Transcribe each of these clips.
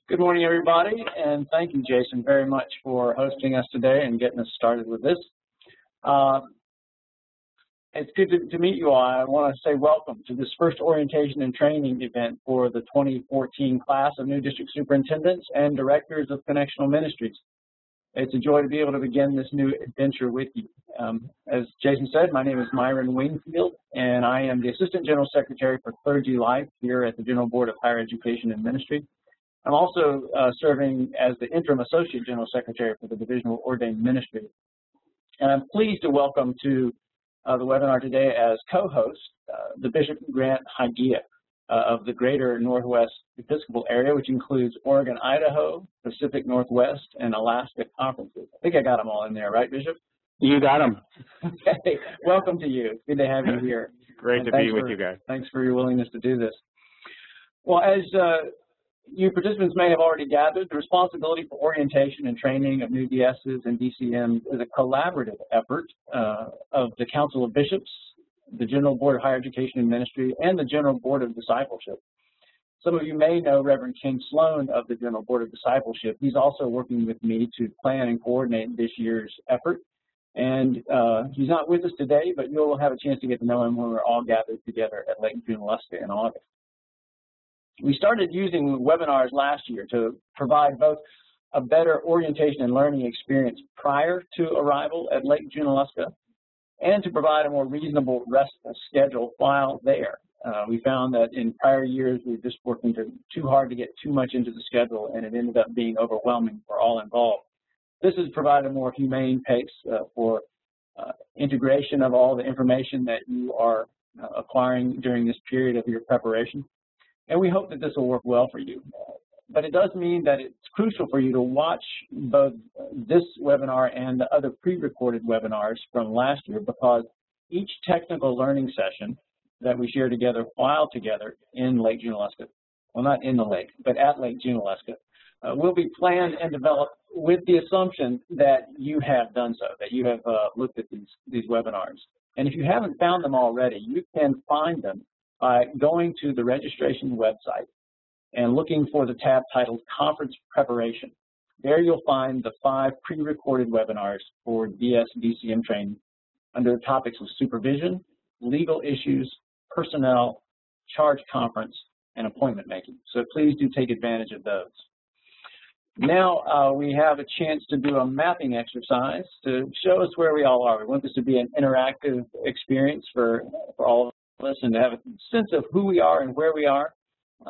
Good morning, everybody, and thank you, Jason, very much for hosting us today and getting us started with this. It's good to meet you all. I want to say welcome to this first orientation and training event for the 2014 class of new district superintendents and directors of Connectional Ministries. It's a joy to be able to begin this new adventure with you. As Jason said, my name is Myron Wingfield, and I am the Assistant General Secretary for Clergy Life here at the General Board of Higher Education and Ministry. I'm also serving as the Interim Associate General Secretary for the Division of Ordained Ministry. And I'm pleased to welcome to the webinar today as co-host the Bishop Grant Hagiya of the Greater Northwest Episcopal Area, which includes Oregon, Idaho, Pacific Northwest, and Alaska conferences. I think I got them all in there, right, Bishop? You got them. Okay, welcome to you. It's good to have you here. Great to be with you guys. Thanks for your willingness to do this. Well, as you participants may have already gathered, the responsibility for orientation and training of new DSs and DCMs is a collaborative effort of the Council of Bishops, the General Board of Higher Education and Ministry, and the General Board of Discipleship. Some of you may know Reverend Ken Sloan of the General Board of Discipleship. He's also working with me to plan and coordinate this year's effort. And he's not with us today, but you'll have a chance to get to know him when we're all gathered together at Lake Junaluska in August. We started using webinars last year to provide both a better orientation and learning experience prior to arrival at Lake Junaluska and to provide a more reasonable restful schedule while there. We found that in prior years we were just working too hard to get too much into the schedule, and it ended up being overwhelming for all involved. This has provided a more humane pace for integration of all the information that you are acquiring during this period of your preparation. And we hope that this will work well for you. But it does mean that it's crucial for you to watch both this webinar and the other pre-recorded webinars from last year, because each technical learning session that we share together while together in Lake Junaluska, well, not in the lake, but at Lake Junaluska, will be planned and developed with the assumption that you have done so, that you have looked at these webinars. And if you haven't found them already, you can find them by going to the registration website and looking for the tab titled Conference Preparation. There you'll find the 5 pre-recorded webinars for DS-DCM training under the topics of supervision, legal issues, personnel, charge conference, and appointment making. So please do take advantage of those. Now we have a chance to do a mapping exercise to show us where we all are. We want this to be an interactive experience for all of us and to have a sense of who we are and where we are.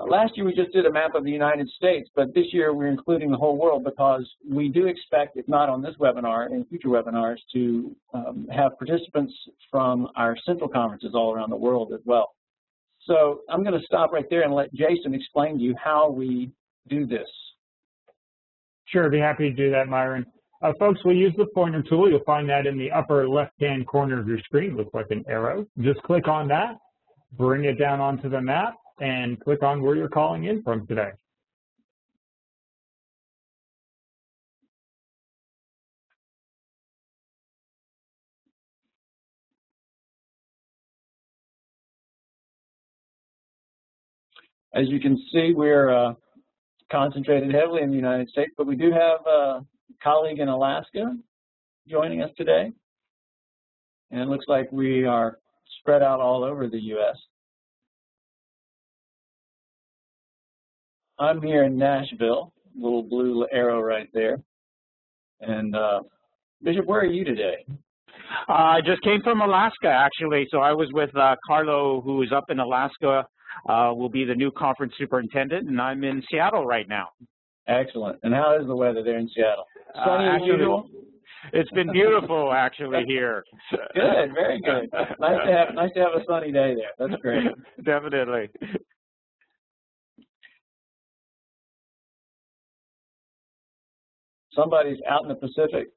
Last year we just did a map of the United States, but this year we're including the whole world because we do expect, if not on this webinar, in future webinars, to have participants from our central conferences all around the world as well. So I'm going to stop right there and let Jason explain to you how we do this. Sure, I'd be happy to do that, Myron. Folks, we'll use the pointer tool. You'll find that in the upper left-hand corner of your screen. It looks like an arrow. Just click on that, bring it down onto the map, and click on where you're calling in from today. As you can see, we're concentrated heavily in the United States, but we do have a colleague in Alaska joining us today. And it looks like we are spread out all over the U.S. I'm here in Nashville, little blue arrow right there. And Bishop, where are you today? I just came from Alaska, actually. So I was with Carlo, who is up in Alaska, will be the new conference superintendent, and I'm in Seattle right now. Excellent. And how is the weather there in Seattle? Sunny as usual? It's been beautiful, actually, here. Good, very good. Nice to have a sunny day there. That's great. Definitely. Somebody's out in the Pacific.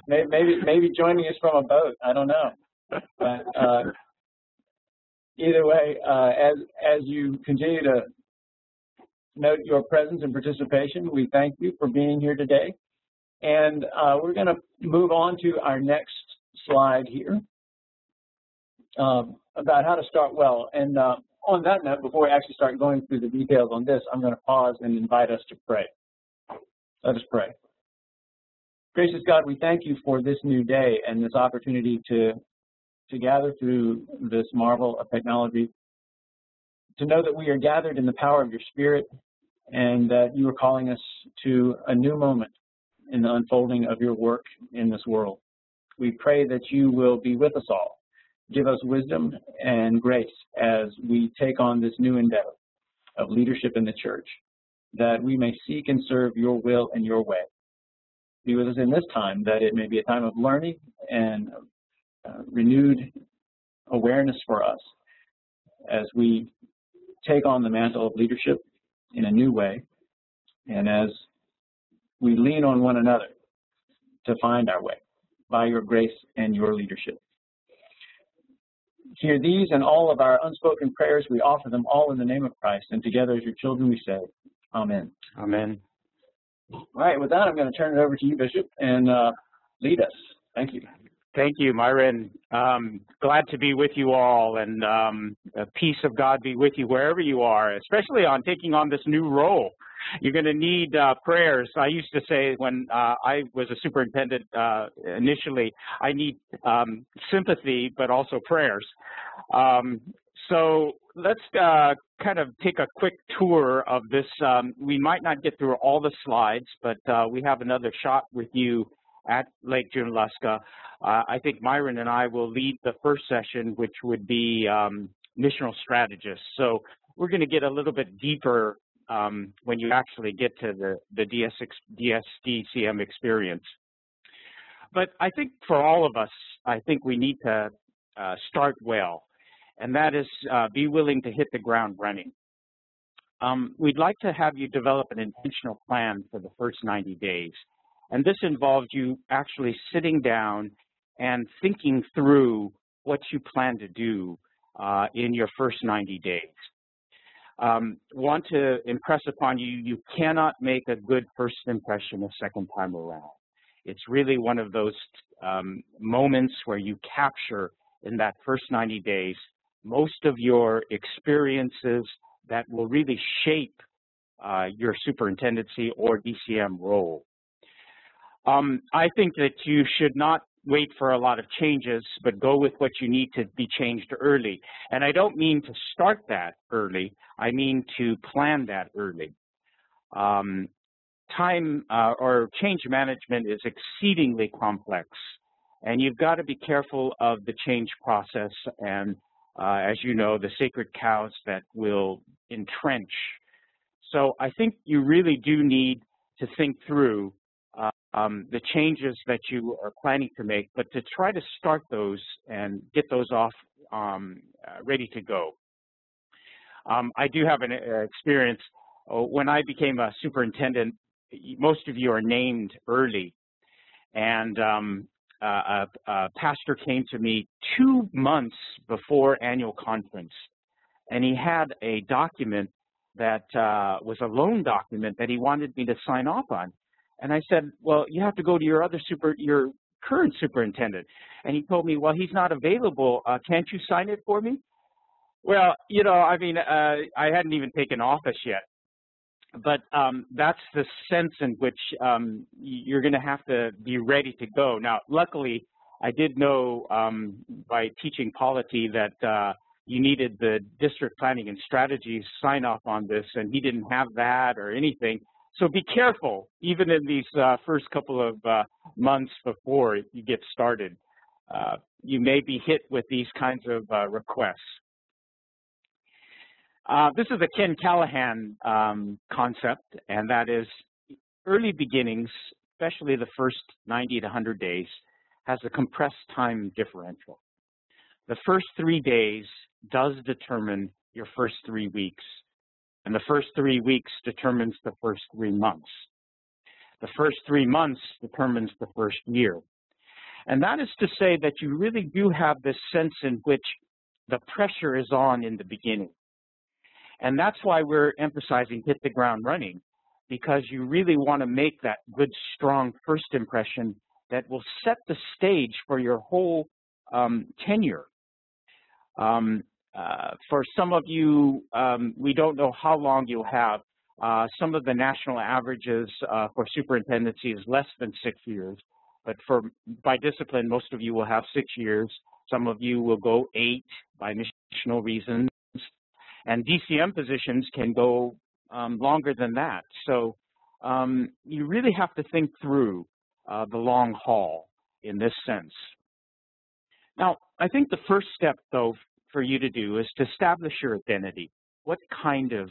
maybe joining us from a boat. I don't know. But either way, as you continue to note your presence and participation, we thank you for being here today. And we're going to move on to our next slide here about how to start well. And on that note, before we actually start going through the details on this, I'm going to pause and invite us to pray. Let us pray. Gracious God, we thank you for this new day and this opportunity to gather through this marvel of technology, to know that we are gathered in the power of your Spirit and that you are calling us to a new moment in the unfolding of your work in this world. We pray that you will be with us all. Give us wisdom and grace as we take on this new endeavor of leadership in the church, that we may seek and serve your will and your way. Be with us in this time, that it may be a time of learning and renewed awareness for us as we take on the mantle of leadership in a new way, and as we lean on one another to find our way by your grace and your leadership. Hear these and all of our unspoken prayers. We offer them all in the name of Christ, and together as your children we say, Amen. Amen. All right, with that, I'm going to turn it over to you, Bishop, and lead us. Thank you. Thank you, Myron. Glad to be with you all, and peace of God be with you wherever you are, especially on taking on this new role. You're going to need prayers. I used to say when I was a superintendent initially, I need sympathy, but also prayers. So let's kind of take a quick tour of this. We might not get through all the slides, but we have another shot with you at Lake Junaluska. I think Myron and I will lead the first session, which would be missional strategists. So we're going to get a little bit deeper when you actually get to the DSDCM experience. But I think for all of us, I think we need to start well, and that is be willing to hit the ground running. We'd like to have you develop an intentional plan for the first 90 days. And this involves you actually sitting down and thinking through what you plan to do in your first 90 days. Want to impress upon you, you cannot make a good first impression a second time around. It's really one of those moments where you capture in that first 90 days most of your experiences that will really shape your superintendency or DCM role. I think that you should not wait for a lot of changes, but go with what you need to be changed early. And I don't mean to start that early. I mean to plan that early. Time or change management is exceedingly complex, and you've got to be careful of the change process and, as you know, the sacred cows that will entrench. So I think you really do need to think through the changes that you are planning to make, but to try to start those and get those off ready to go. I do have an experience. When I became a superintendent, most of you are named early, and a pastor came to me 2 months before annual conference, and he had a document that was a loan document that he wanted me to sign off on. And I said, well, you have to go to your current superintendent. And he told me, well, he's not available. Can't you sign it for me? Well, you know, I mean, I hadn't even taken office yet. But that's the sense in which you're going to have to be ready to go. Now, luckily, I did know by teaching polity that you needed the district planning and strategies sign off on this, and he didn't have that or anything. So be careful, even in these first couple of months before you get started. You may be hit with these kinds of requests. This is a Ken Callahan concept, and that is early beginnings, especially the first 90 to 100 days, has a compressed time differential. The first 3 days does determine your first 3 weeks. And the first 3 weeks determines the first 3 months. The first 3 months determines the first year. And that is to say that you really do have this sense in which the pressure is on in the beginning. And that's why we're emphasizing hit the ground running, because you really want to make that good, strong first impression that will set the stage for your whole tenure. For some of you, we don't know how long you'll have. Some of the national averages for superintendency is less than 6 years, but by discipline, most of you will have 6 years. Some of you will go 8 by missional reasons, and DCM positions can go longer than that. So you really have to think through the long haul in this sense. Now, I think the first step, though, for you to do is to establish your identity. What kind of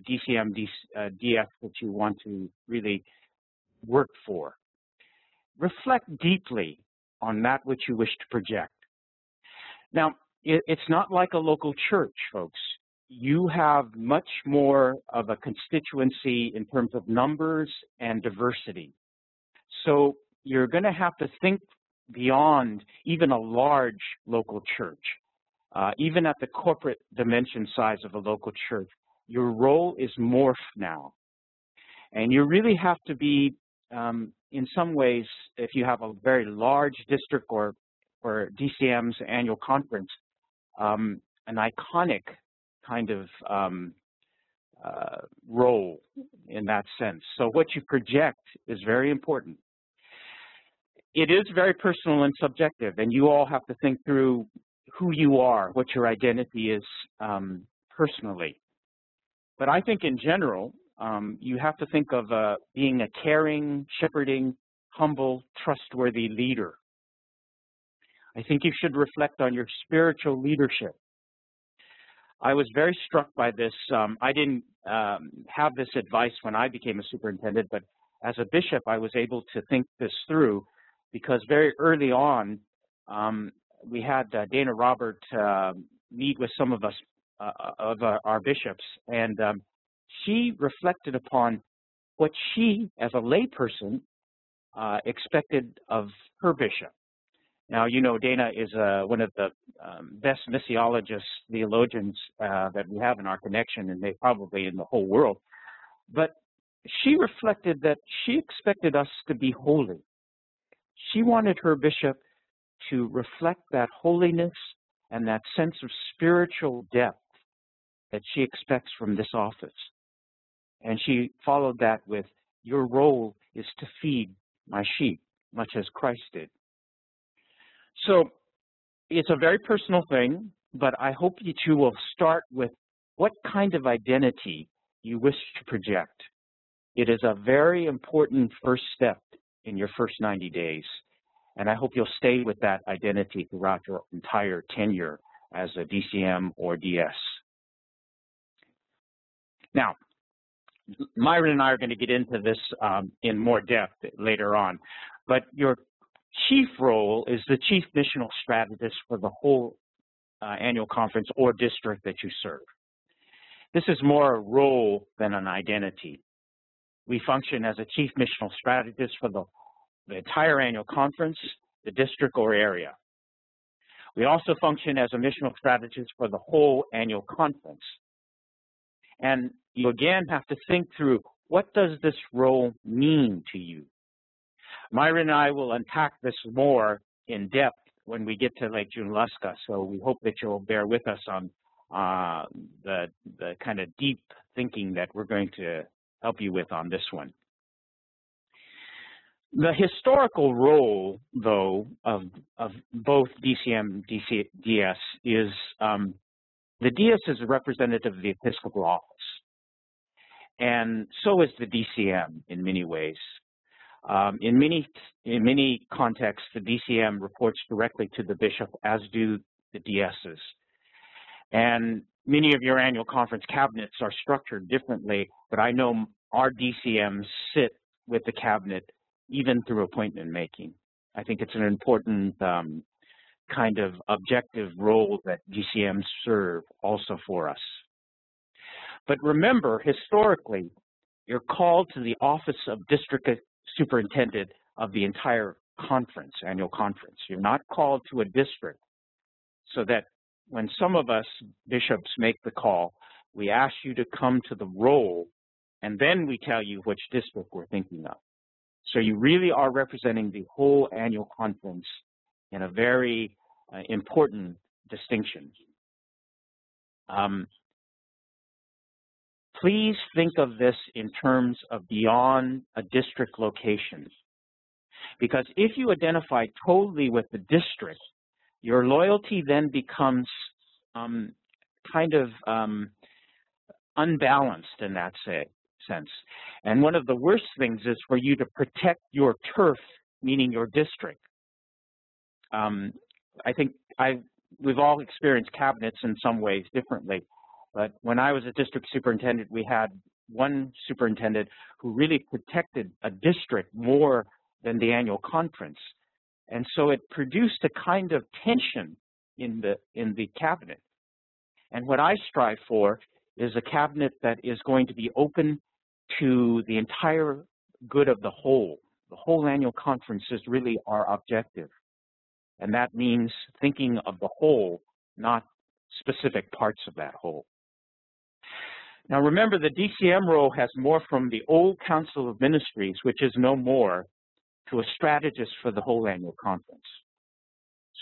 DCM, DF that you want to really work for. Reflect deeply on that which you wish to project. Now, it's not like a local church, folks. You have much more of a constituency in terms of numbers and diversity. So you're going to have to think beyond even a large local church. Even at the corporate dimension size of a local church, your role is morphed now. And you really have to be, in some ways, if you have a very large district or DCM's annual conference, an iconic kind of role in that sense. So what you project is very important. It is very personal and subjective, and you all have to think through who you are, what your identity is personally. But I think in general, you have to think of being a caring, shepherding, humble, trustworthy leader. I think you should reflect on your spiritual leadership. I was very struck by this. I didn't have this advice when I became a superintendent, but as a bishop, I was able to think this through because very early on, we had Dana Robert meet with some of us, of our bishops, and she reflected upon what she, as a layperson, expected of her bishop. Now, you know, Dana is one of the best missiologists, theologians that we have in our connection, and they probably in the whole world. But she reflected that she expected us to be holy. She wanted her bishop to reflect that holiness and that sense of spiritual depth that she expects from this office. And she followed that with, your role is to feed my sheep, much as Christ did. So it's a very personal thing, but I hope you two will start with what kind of identity you wish to project. It is a very important first step in your first 90 days. And I hope you'll stay with that identity throughout your entire tenure as a DCM or DS. Now, Myron and I are going to get into this in more depth later on, but your chief role is the chief missional strategist for the whole annual conference or district that you serve. This is more a role than an identity. We function as a chief missional strategist for the entire annual conference, the district or area. We also function as a missional strategist for the whole annual conference. And you again have to think through, what does this role mean to you? Myron and I will unpack this more in depth when we get to Lake Junaluska, so we hope that you'll bear with us on the kind of deep thinking that we're going to help you with on this one. The historical role, though, of both DCM and DS is the DS is a representative of the Episcopal office, and so is the DCM in many ways. In many contexts, the DCM reports directly to the bishop, as do the DSs. And many of your annual conference cabinets are structured differently, but I know our DCMs sit with the cabinet even through appointment making. I think it's an important kind of objective role that DCMs serve also for us. But remember, historically, you're called to the office of District Superintendent of the entire conference, annual conference. You're not called to a district, so that when some of us bishops make the call, we ask you to come to the role, and then we tell you which district we're thinking of. So you really are representing the whole annual conference in a very important distinction. Please think of this in terms of beyond a district location. Because if you identify totally with the district, your loyalty then becomes kind of unbalanced in that sense. And one of the worst things is for you to protect your turf, meaning your district. I think we've all experienced cabinets in some ways differently. But when I was a district superintendent, we had one superintendent who really protected a district more than the annual conference. And so it produced a kind of tension in the cabinet. And what I strive for is a cabinet that is going to be open to the entire good of the whole. The whole annual conference is really our objective. And that means thinking of the whole, not specific parts of that whole. Now remember, the DCM role has morphed from the old Council of Ministries, which is no more, to a strategist for the whole annual conference.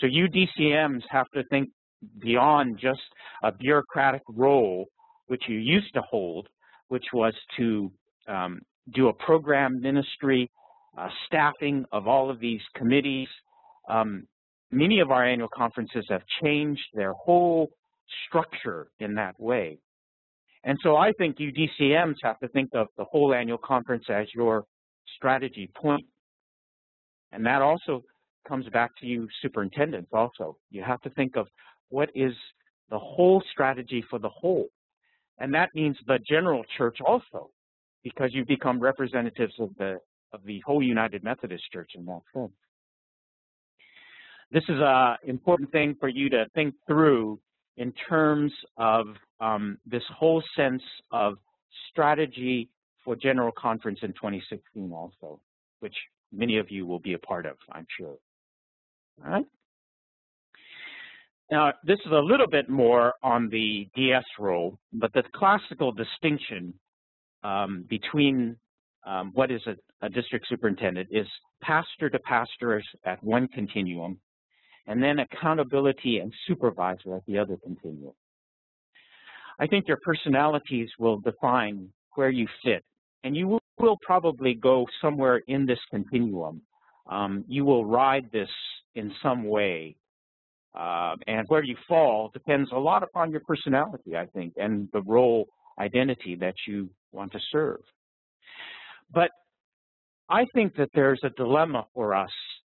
So you DCMs have to think beyond just a bureaucratic role, which you used to hold, which was to do a program ministry, staffing of all of these committees. Many of our annual conferences have changed their whole structure in that way. And so I think you DCMs have to think of the whole annual conference as your strategy point. And that also comes back to you superintendents also. You have to think of what is the whole strategy for the whole. And that means the general church also, because you become representatives of the whole United Methodist Church in that sense. This is an important thing for you to think through in terms of this whole sense of strategy for General Conference in 2016 also, which many of you will be a part of, I'm sure. All right. Now, this is a little bit more on the DS role, but the classical distinction between what is a district superintendent is pastor to pastor at one continuum, and then accountability and supervisor at the other continuum. I think your personalities will define where you fit, and you will probably go somewhere in this continuum. You will ride this in some way, and where you fall depends a lot upon your personality, I think, and the role identity that you want to serve. But I think that there's a dilemma for us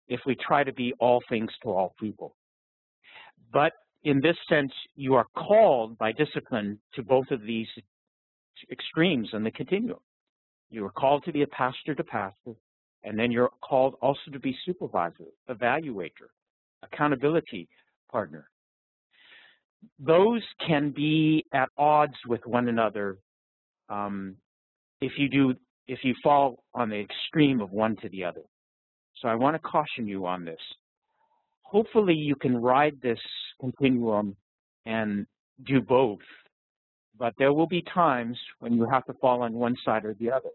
if we try to be all things to all people. But in this sense, you are called by discipline to both of these extremes in the continuum. You are called to be a pastor to pastor, and then you're called also to be supervisor, evaluator, accountability partner. Those can be at odds with one another if you fall on the extreme of one to the other. So I want to caution you on this. Hopefully you can ride this continuum and do both, but there will be times when you have to fall on one side or the other.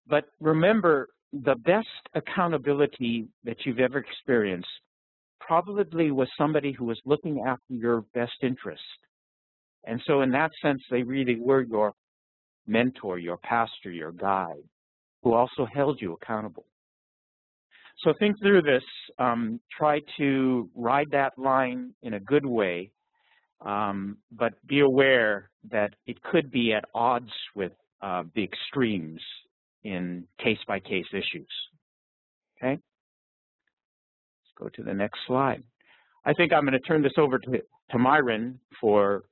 But remember, the best accountability that you've ever experienced probably was somebody who was looking after your best interest. And so in that sense, they really were your mentor, your pastor, your guide, who also held you accountable. So think through this, try to ride that line in a good way, but be aware that it could be at odds with the extremes in case-by-case issues, okay? Let's go to the next slide. I think I'm going to turn this over to Myron for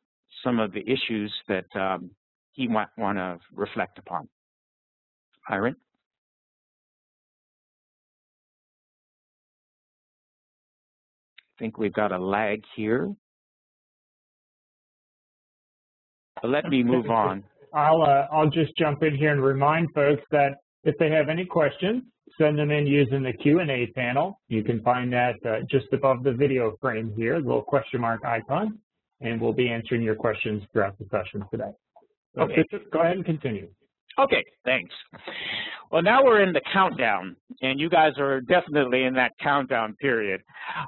some of the issues that he might want to reflect upon. Myron? I think we've got a lag here. But let me move on. I'll just jump in here and remind folks that if they have any questions, send them in using the Q&A panel. You can find that just above the video frame here, the little question mark icon, and we'll be answering your questions throughout the session today. So okay. Go ahead and continue. Okay, thanks. Well, now we're in the countdown, and you guys are definitely in that countdown period.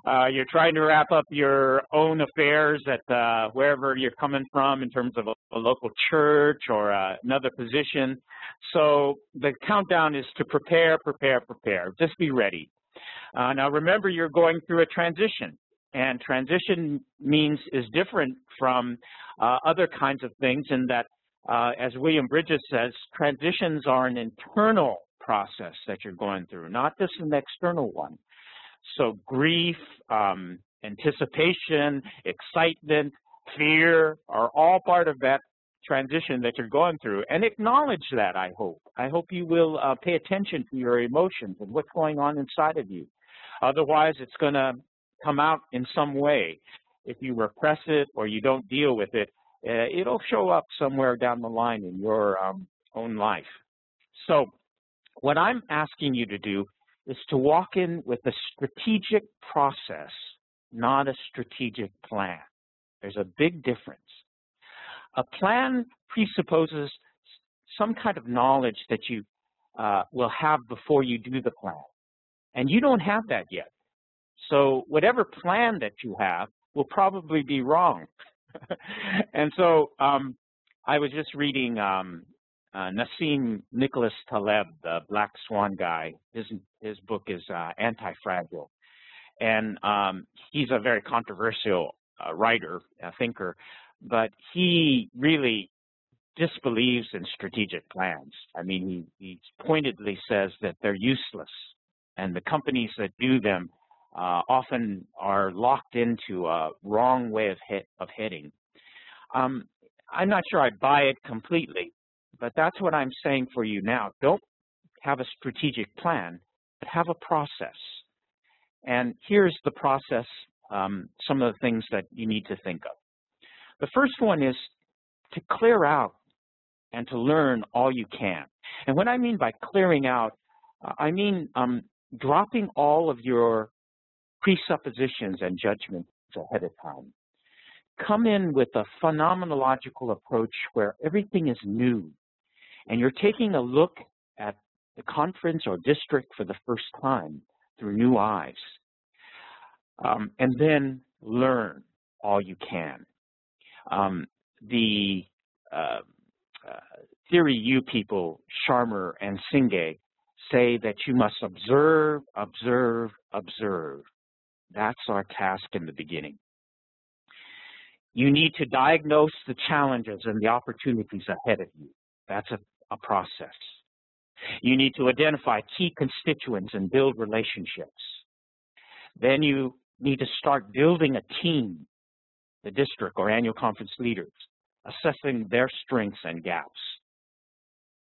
You're trying to wrap up your own affairs at wherever you're coming from in terms of a local church or another position. So the countdown is to prepare, prepare, prepare. Just be ready. Now, remember, you're going through a transition, and transition is different from other kinds of things in that, as William Bridges says, transitions are an internal process that you're going through, not just an external one. So grief, anticipation, excitement, fear are all part of that transition that you're going through. And acknowledge that, I hope. I hope you will pay attention to your emotions and what's going on inside of you. Otherwise, it's going to come out in some way. If you repress it or you don't deal with it, it'll show up somewhere down the line in your own life. So what I'm asking you to do is to walk in with a strategic process, not a strategic plan. There's a big difference. A plan presupposes some kind of knowledge that you will have before you do the plan. And you don't have that yet. So whatever plan that you have will probably be wrong. And so I was just reading Nassim Nicholas Taleb, the Black Swan guy. His book is Anti-Fragile. And he's a very controversial writer, thinker, but he really disbelieves in strategic plans. I mean, he pointedly says that they're useless, and the companies that do them often are locked into a wrong way of heading. I'm not sure I buy it completely, but that's what I'm saying for you now. Don't have a strategic plan, but have a process. And here's the process, some of the things that you need to think of. The first one is to clear out and to learn all you can. And what I mean by clearing out, I mean dropping all of your presuppositions and judgments ahead of time. Come in with a phenomenological approach where everything is new, and you're taking a look at the conference or district for the first time through new eyes. And then learn all you can. The Theory U people, Sharma and Singh, say that you must observe, observe, observe. That's our task in the beginning. You need to diagnose the challenges and the opportunities ahead of you. That's a process. You need to identify key constituents and build relationships. Then you need to start building a team, the district or annual conference leaders, assessing their strengths and gaps.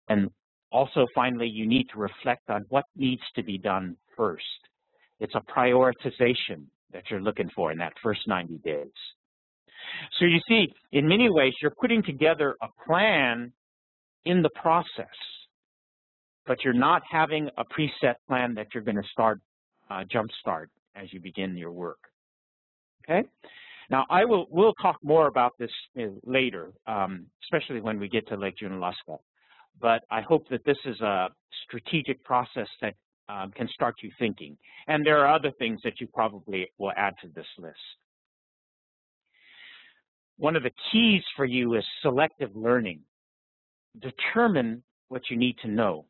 And also, finally, you need to reflect on what needs to be done first. It's a prioritization that you're looking for in that first 90 days. So you see, in many ways, you're putting together a plan in the process, but you're not having a preset plan that you're going to start, jumpstart as you begin your work. Okay? Now, we'll talk more about this later, especially when we get to Lake Junaluska. But I hope that this is a strategic process that can start you thinking. And there are other things that you probably will add to this list. One of the keys for you is selective learning. Determine what you need to know.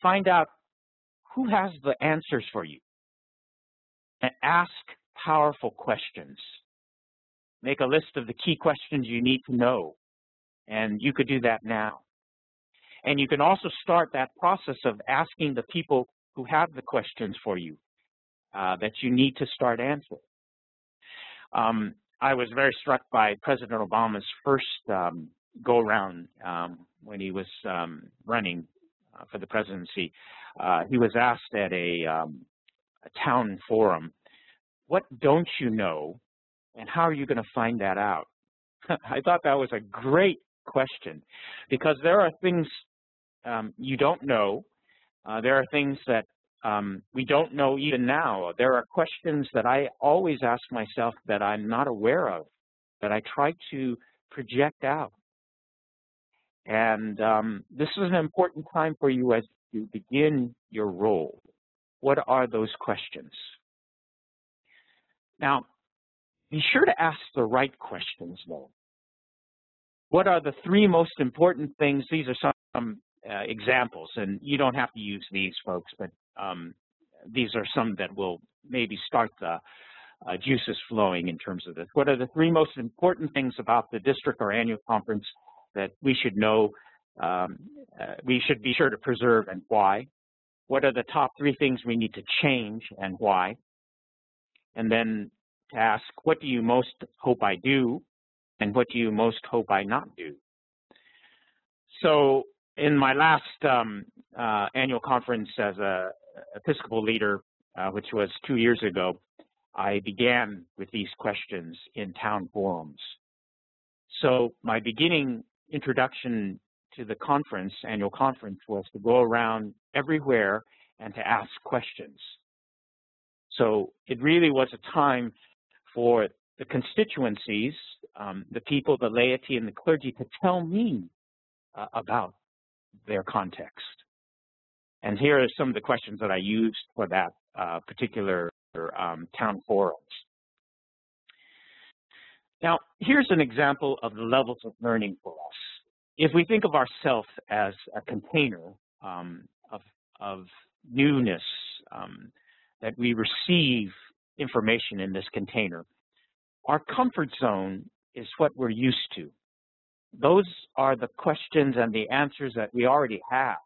Find out who has the answers for you. And ask powerful questions. Make a list of the key questions you need to know. And you could do that now. And you can also start that process of asking the people who have the questions for you that you need to start answering. I was very struck by President Obama's first go-around when he was running for the presidency. He was asked at a town forum, what don't you know, and how are you going to find that out? I thought that was a great question, because there are things you don't know. There are things that we don't know even now. There are questions that I always ask myself that I'm not aware of, that I try to project out. And this is an important time for you as you begin your role. What are those questions? Now, be sure to ask the right questions, though. What are the three most important things? These are some examples, and you don't have to use these, folks, but these are some that will maybe start the juices flowing in terms of this. What are the three most important things about the district or annual conference that we should know, we should be sure to preserve, and why? What are the top three things we need to change and why? And then to ask, what do you most hope I do, and what do you most hope I not do? So in my last annual conference as a Episcopal leader, which was 2 years ago, I began with these questions in town forums. So my beginning introduction to the conference, annual conference, was to go around everywhere and to ask questions. So it really was a time for the constituencies, the people, the laity, and the clergy to tell me about their context. And here are some of the questions that I used for that particular town forums. Now, here's an example of the levels of learning for us. If we think of ourselves as a container of newness, that we receive information in this container, our comfort zone is what we're used to. Those are the questions and the answers that we already have.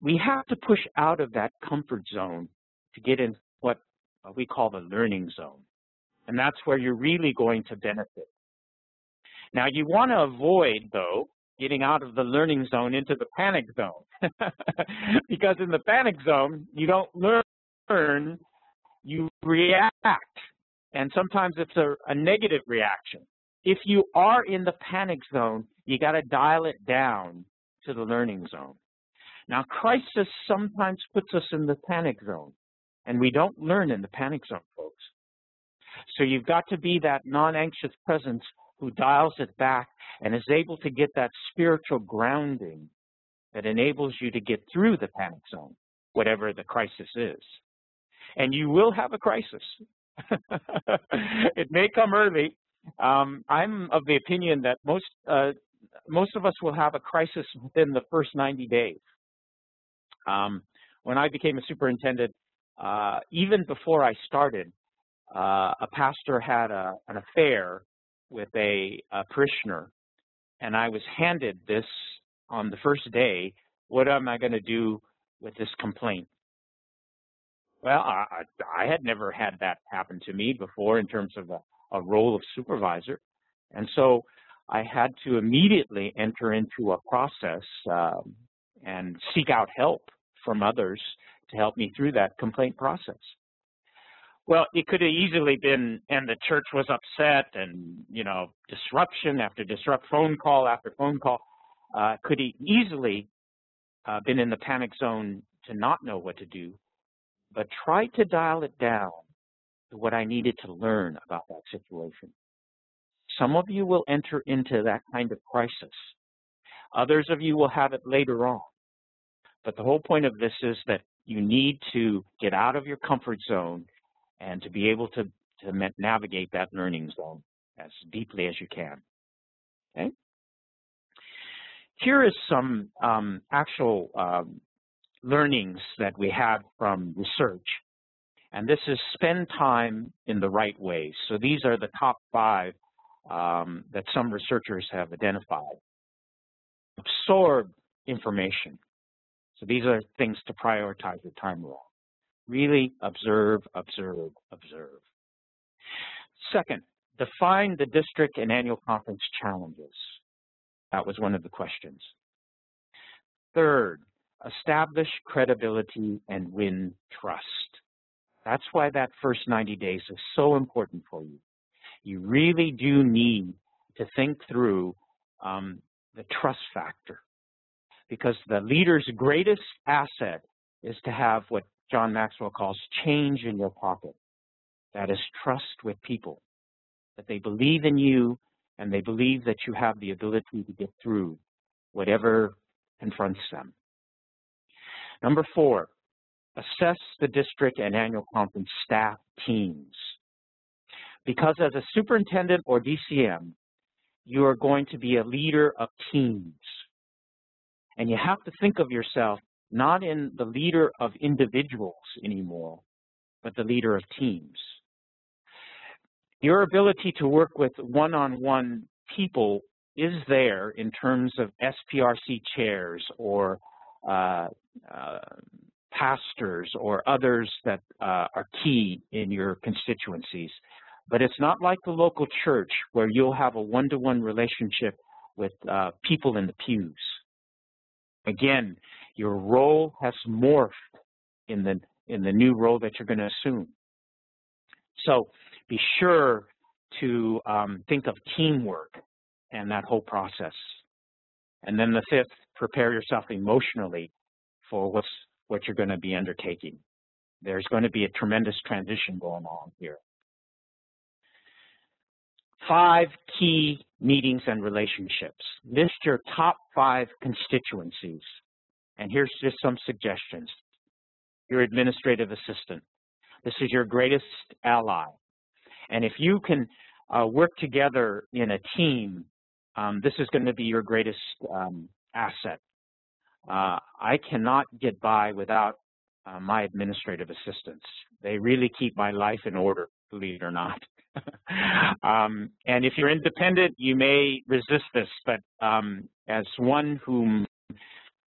We have to push out of that comfort zone to get in what we call the learning zone. And that's where you're really going to benefit. Now, you want to avoid, though, getting out of the learning zone into the panic zone. Because in the panic zone, you don't learn, you react. And sometimes it's a negative reaction. If you are in the panic zone, you got to dial it down to the learning zone. Now, crisis sometimes puts us in the panic zone, and we don't learn in the panic zone, folks. So you've got to be that non-anxious presence who dials it back and is able to get that spiritual grounding that enables you to get through the panic zone, whatever the crisis is. And you will have a crisis. It may come early. I'm of the opinion that most of us will have a crisis within the first 90 days. When I became a superintendent, even before I started, a pastor had an affair with a parishioner, and I was handed this on the first day. What am I going to do with this complaint? Well, I had never had that happen to me before in terms of a role of supervisor, and so I had to immediately enter into a process and seek out help from others to help me through that complaint process. Well, it could have easily been, and the church was upset, and, you know, disruption after phone call after phone call, could have easily been in the panic zone to not know what to do, but try to dial it down to what I needed to learn about that situation. Some of you will enter into that kind of crisis. Others of you will have it later on. But the whole point of this is that you need to get out of your comfort zone and to be able to navigate that learning zone as deeply as you can. Okay? Here is some actual learnings that we had from research. And this is spend time in the right ways. So these are the top 5 that some researchers have identified. Absorb information. So these are things to prioritize your time around. Really observe, observe, observe. Second, define the district and annual conference challenges. That was one of the questions. Third, establish credibility and win trust. That's why that first 90 days is so important for you. You really do need to think through the trust factor, because the leader's greatest asset is to have what John Maxwell calls change in your pocket. That is trust with people, that they believe in you and they believe that you have the ability to get through whatever confronts them. Number 4, assess the district and annual conference staff teams. Because as a superintendent or DCM, you are going to be a leader of teams. And you have to think of yourself not in the leader of individuals anymore, but the leader of teams. Your ability to work with one-on-one people is there in terms of SPRC chairs or pastors or others that are key in your constituencies. But it's not like the local church where you'll have a one-to-one relationship with people in the pews. Again, your role has morphed in the new role that you're going to assume. So be sure to think of teamwork and that whole process. And then the 5th, prepare yourself emotionally for what you're going to be undertaking. There's going to be a tremendous transition going on here. 5 key meetings and relationships. List your top 5 constituencies. And here's just some suggestions. Your administrative assistant. This is your greatest ally. And if you can work together in a team, this is going to be your greatest asset. I cannot get by without my administrative assistants. They really keep my life in order, believe it or not. And if you're independent, you may resist this, but as one whom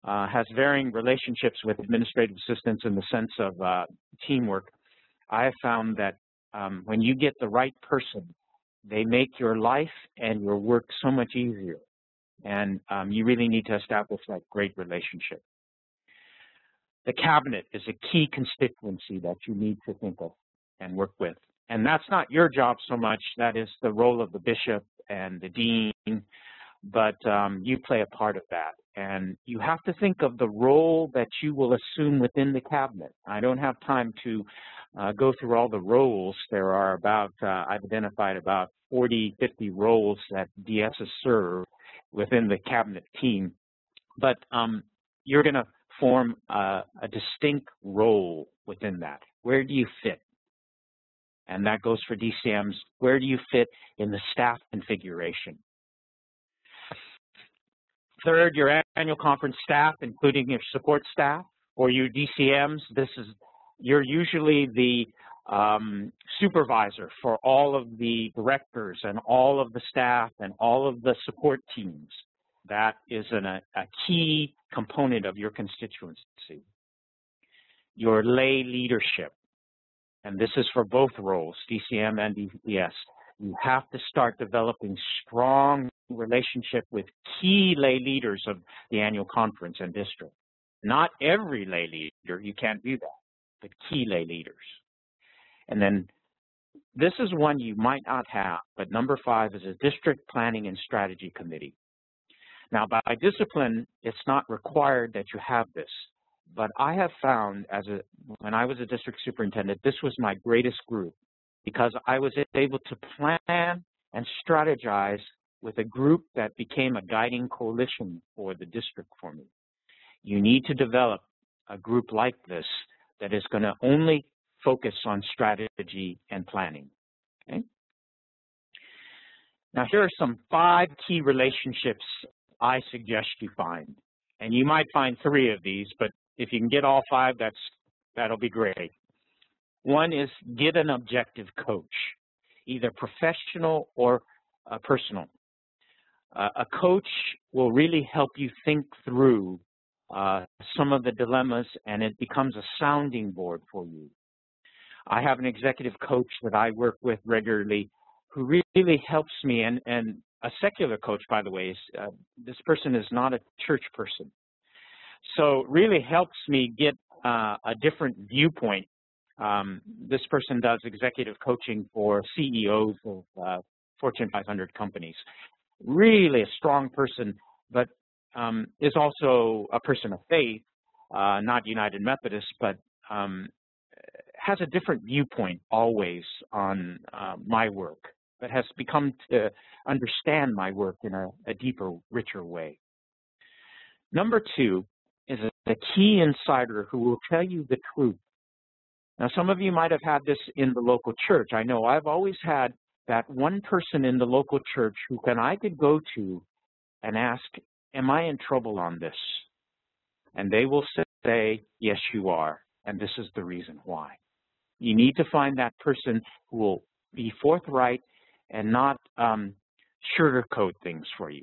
has varying relationships with administrative assistants in the sense of teamwork, I have found that when you get the right person, they make your life and your work so much easier. And you really need to establish that great relationship. The cabinet is a key constituency that you need to think of and work with. And that's not your job so much. That is the role of the bishop and the dean, but you play a part of that. And you have to think of the role that you will assume within the cabinet. I don't have time to go through all the roles. There are about, I've identified about 40, 50 roles that DSs serve within the cabinet team. But you're going to form a distinct role within that. Where do you fit? And that goes for DCMs. Where do you fit in the staff configuration? Third, your annual conference staff, including your support staff, or your DCMs. You're usually the supervisor for all of the directors and all of the staff and all of the support teams. That is a key component of your constituency. Your lay leadership, and this is for both roles, DCM and DES. You have to start developing strong relationship with key lay leaders of the annual conference and district. Not every lay leader, you can't do that, but key lay leaders. And then this is one you might not have, but number 5 is a district planning and strategy committee. Now, by discipline, it's not required that you have this, but I have found when I was a district superintendent, this was my greatest group because I was able to plan and strategize with a group that became a guiding coalition for the district for me. You need to develop a group like this that is going to only focus on strategy and planning. Okay? Now, here are some 5 key relationships I suggest you find. And you might find 3 of these, but if you can get all 5, that'll be great. One is get an objective coach, either professional or personal. A coach will really help you think through some of the dilemmas, and it becomes a sounding board for you. I have an executive coach that I work with regularly who really helps me, and a secular coach, by the way. This person is not a church person. So it really helps me get a different viewpoint. This person does executive coaching for CEOs of Fortune 500 companies. Really a strong person, but is also a person of faith, not United Methodist, but has a different viewpoint always on my work. but has become to understand my work in a deeper, richer way. Number two is a key insider who will tell you the truth. Now, some of you might have had this in the local church. I know I've always had that one person in the local church who I could go to and ask, am I in trouble on this? And they will say, yes, you are, and this is the reason why. You need to find that person who will be forthright and not sugarcoat things for you.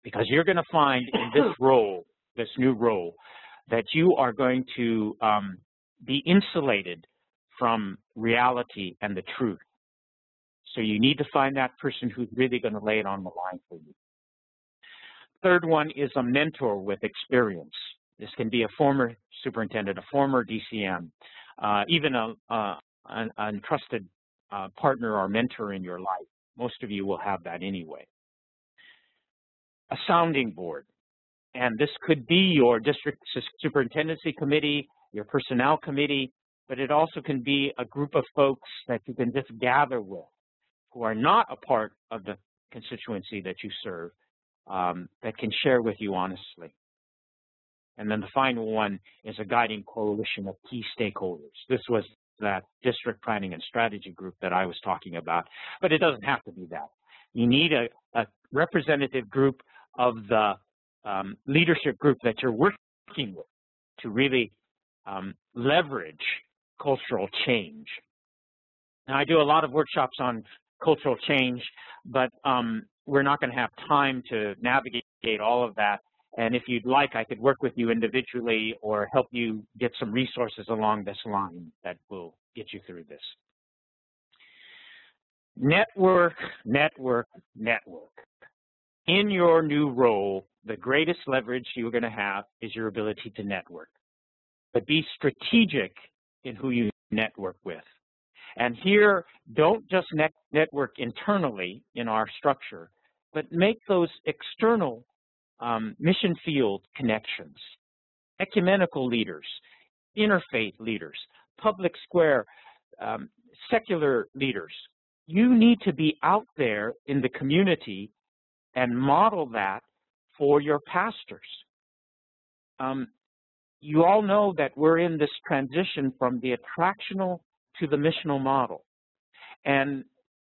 Because you're going to find in this role, this new role, that you are going to be insulated from reality and the truth. So you need to find that person who's really going to lay it on the line for you. Third one is a mentor with experience. This can be a former superintendent, a former DCM, even an trusted partner or mentor in your life. Most of you will have that anyway. A sounding board. And this could be your district superintendency committee, your personnel committee, but it also can be a group of folks that you can just gather with who are not a part of the constituency that you serve, that can share with you honestly. And then the final one is a guiding coalition of key stakeholders. This was that district planning and strategy group that I was talking about, but it doesn't have to be that. You need a representative group of the leadership group that you're working with to really leverage cultural change. Now, I do a lot of workshops on cultural change, but we're not going to have time to navigate all of that. And if you'd like, I could work with you individually or help you get some resources along this line that will get you through this. Network, network, network. In your new role, the greatest leverage you're going to have is your ability to network. But be strategic in who you network with. And here, don't just network internally in our structure, but make those external mission field connections, ecumenical leaders, interfaith leaders, public square, secular leaders. You need to be out there in the community and model that for your pastors. You all know that we're in this transition from the attractional to the missional model. And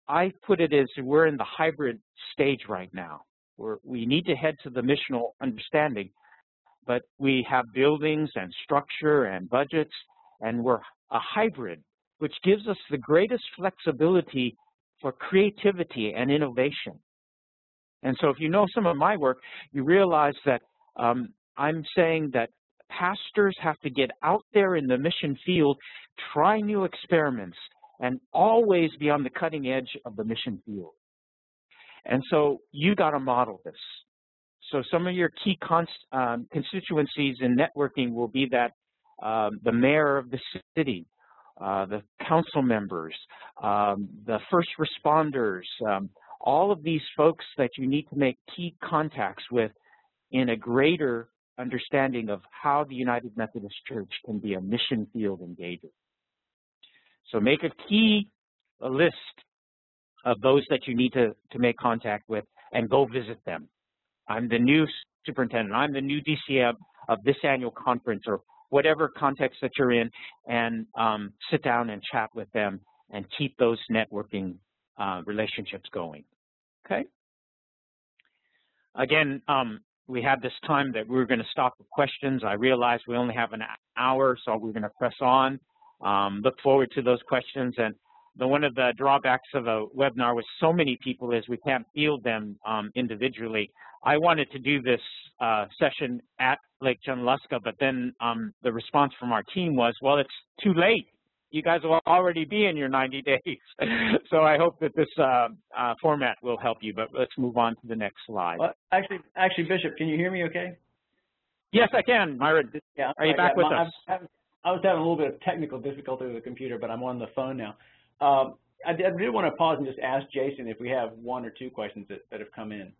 I put it as we're in the hybrid stage right now. We need to head to the missional understanding, but we have buildings and structure and budgets, and we're a hybrid, which gives us the greatest flexibility for creativity and innovation. And so if you know some of my work, you realize that I'm saying that pastors have to get out there in the mission field, try new experiments, and always be on the cutting edge of the mission field. And so you got to model this. So some of your key constituencies in networking will be that the mayor of the city, the council members, the first responders, all of these folks that you need to make key contacts with in a greater understanding of how the United Methodist Church can be a mission field engager. So make a list of those that you need to make contact with and go visit them. I'm the new superintendent. I'm the new DCM of this annual conference or whatever context that you're in, and sit down and chat with them and keep those networking relationships going. Okay? Again, we had this time that we were going to stop for questions. I realized we only have an hour, so we're going to press on. Look forward to those questions. And one of the drawbacks of a webinar with so many people is we can't field them individually. I wanted to do this session at Lake Junaluska, but then the response from our team was, well, it's too late. You guys will already be in your 90 days. So I hope that this format will help you, but let's move on to the next slide. Well, actually, Bishop, can you hear me okay? Yes, I can, Myron. Yeah, are you back with us? I was having a little bit of technical difficulty with the computer, but I'm on the phone now. I did want to pause and just ask Jason if we have one or two questions that have come in.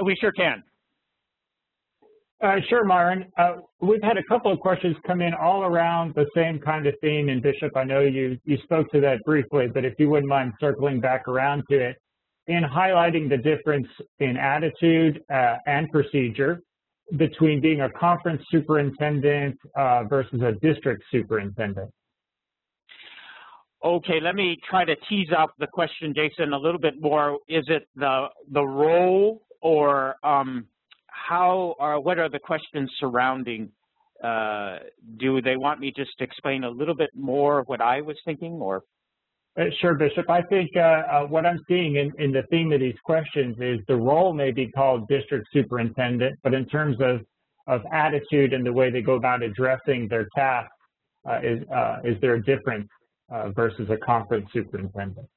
We sure can. Sure, Myron. We've had a couple of questions come in all around the same kind of theme. And Bishop, I know you spoke to that briefly, but if you wouldn't mind circling back around to it, in highlighting the difference in attitude and procedure between being a conference superintendent versus a district superintendent. Okay, let me try to tease out the question, Jason, a little bit more. Is it the role, or how, or what are the questions surrounding? Do they want me just to explain a little bit more what I was thinking, or? Sure, Bishop. I think what I'm seeing in the theme of these questions is the role may be called district superintendent, but in terms of attitude and the way they go about addressing their tasks, is there a difference versus a conference superintendent?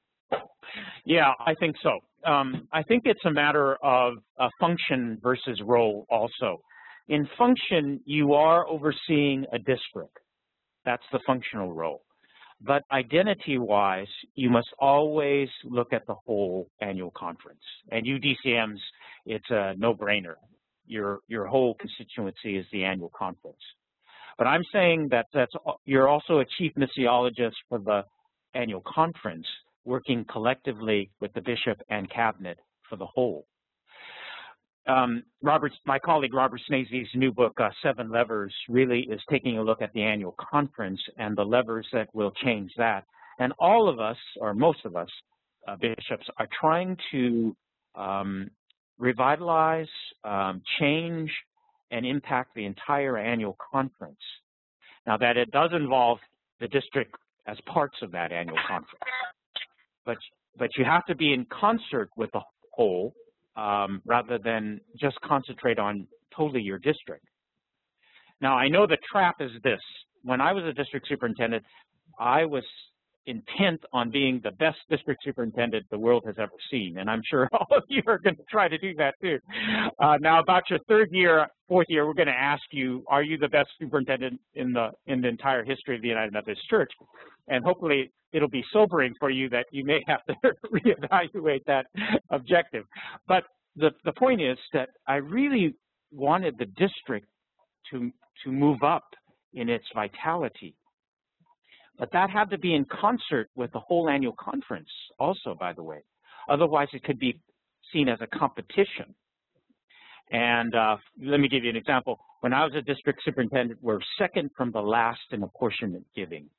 Yeah, I think so. I think it's a matter of function versus role also. In function, you are overseeing a district. That's the functional role. But identity-wise, you must always look at the whole annual conference. And you DCMs, it's a no-brainer. Your whole constituency is the annual conference. But I'm saying that you're also a chief missiologist for the annual conference, working collectively with the bishop and cabinet for the whole. My colleague Robert Snazy's new book, 7 Levers, really is taking a look at the annual conference and the levers that will change that. And all of us, or most of us, bishops, are trying to revitalize, change, and impact the entire annual conference. Now that it does involve the district as parts of that annual conference. But you have to be in concert with the whole, rather than just concentrate on totally your district. Now, I know the trap is this. When I was a district superintendent, I was intent on being the best district superintendent the world has ever seen, and I'm sure all of you are going to try to do that too. Now, about your 3rd year, 4th year, we're going to ask you, are you the best superintendent in the entire history of the United Methodist Church? And hopefully it'll be sobering for you that you may have to reevaluate that objective. But the point is that I really wanted the district to move up in its vitality. But that had to be in concert with the whole annual conference also, by the way. Otherwise, it could be seen as a competition. And let me give you an example. When I was a district superintendent, we're 2nd from the last in apportionment giving.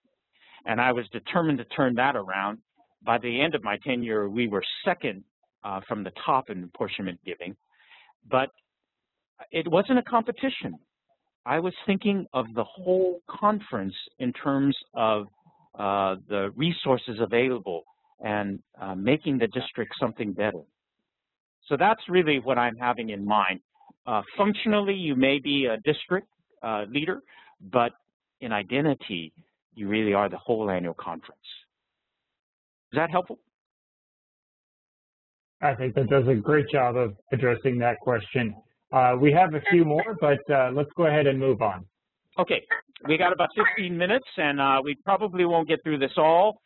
And I was determined to turn that around. By the end of my tenure, we were 2nd from the top in apportionment giving. But it wasn't a competition. I was thinking of the whole conference in terms of the resources available and making the district something better. So that's really what I'm having in mind. Functionally, you may be a district leader, but in identity, you really are the whole annual conference. Is that helpful? I think that does a great job of addressing that question. We have a few more, but let's go ahead and move on. Okay, we got about 15 minutes, and we probably won't get through this all,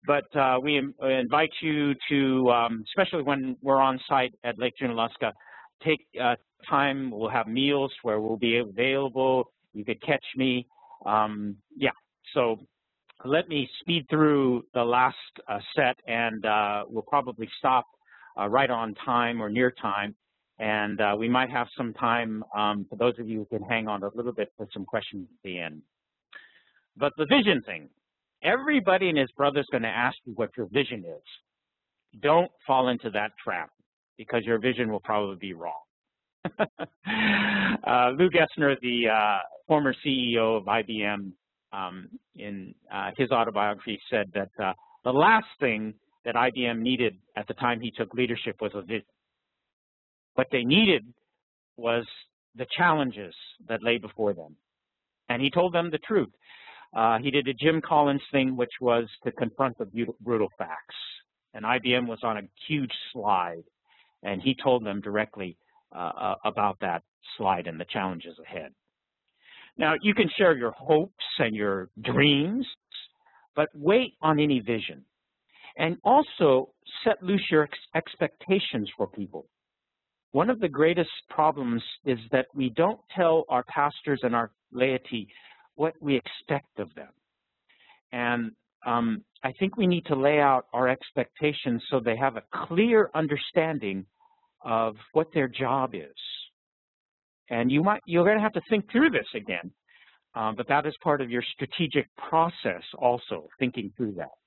but we invite you to, especially when we're on site at Lake Junaluska, take time. We'll have meals where we'll be available. You could catch me. Yeah, so let me speed through the last set, and we'll probably stop right on time or near time. And we might have some time for those of you who can hang on a little bit for some questions at the end. But the vision thing, everybody and his brother is going to ask you what your vision is. Don't fall into that trap, because your vision will probably be wrong. Lou Gessner, the former CEO of IBM, in his autobiography said that the last thing that IBM needed at the time he took leadership was a vision. What they needed was the challenges that lay before them. And he told them the truth. He did a Jim Collins thing, which was to confront the brutal facts. And IBM was on a huge slide. And he told them directly about that slide and the challenges ahead. Now, you can share your hopes and your dreams, but wait on any vision. And also set loose your expectations for people. one of the greatest problems is that we don't tell our pastors and our laity what we expect of them. And I think we need to lay out our expectations so they have a clear understanding of what their job is. And you're going to have to think through this again, but that is part of your strategic process also, thinking through that.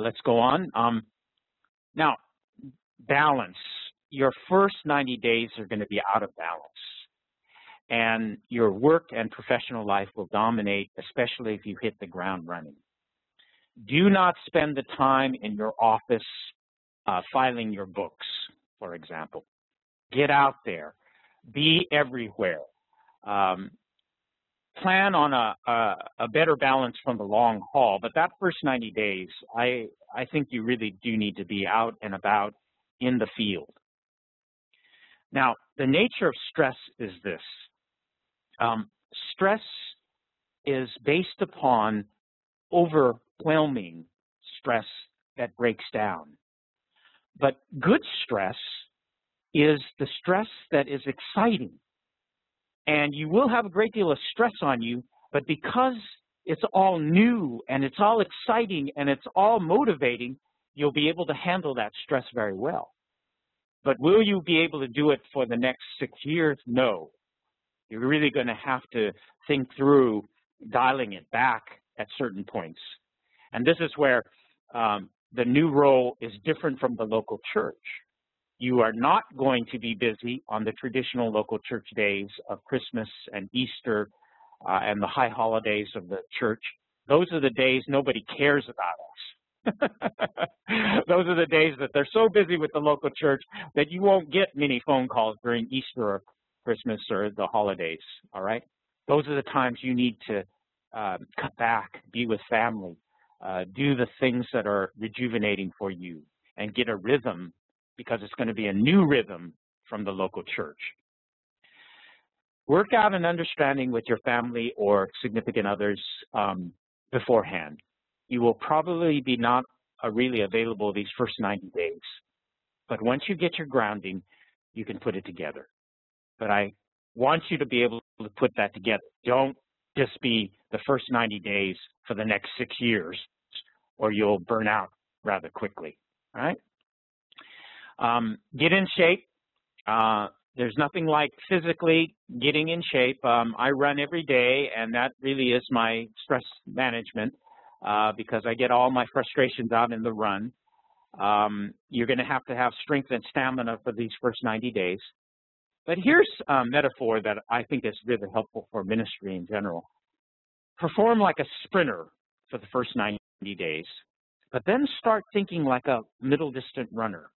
Let's go on. Now, balance. Your first 90 days are going to be out of balance. And your work and professional life will dominate, especially if you hit the ground running. Do not spend the time in your office filing your books, for example. Get out there. Be everywhere. Plan on a better balance from the long haul, but that first 90 days, I think you really do need to be out and about in the field. Now, the nature of stress is this. Stress is based upon overwhelming stress that breaks down. But good stress is the stress that is exciting. And you will have a great deal of stress on you, but because it's all new and it's all exciting and it's all motivating, you'll be able to handle that stress very well. But will you be able to do it for the next 6 years? No. You're really going to have to think through dialing it back at certain points. And this is where the new role is different from the local church. You are not going to be busy on the traditional local church days of Christmas and Easter and the high holidays of the church. Those are the days nobody cares about us. Those are the days that they're so busy with the local church that you won't get many phone calls during Easter or Christmas or the holidays, all right? Those are the times you need to cut back, be with family, do the things that are rejuvenating for you, and get a rhythm, because it's going to be a new rhythm from the local church. Work out an understanding with your family or significant others beforehand. You will probably be not really available these first 90 days. But once you get your grounding, you can put it together. But I want you to be able to put that together. Don't just be the first 90 days for the next 6 years, or you'll burn out rather quickly, all right? Get in shape. There's nothing like physically getting in shape. I run every day, and that really is my stress management because I get all my frustrations out in the run. You're going to have strength and stamina for these first 90 days. But here's a metaphor that I think is really helpful for ministry in general. Perform like a sprinter for the first 90 days, but then start thinking like a middle-distance runner.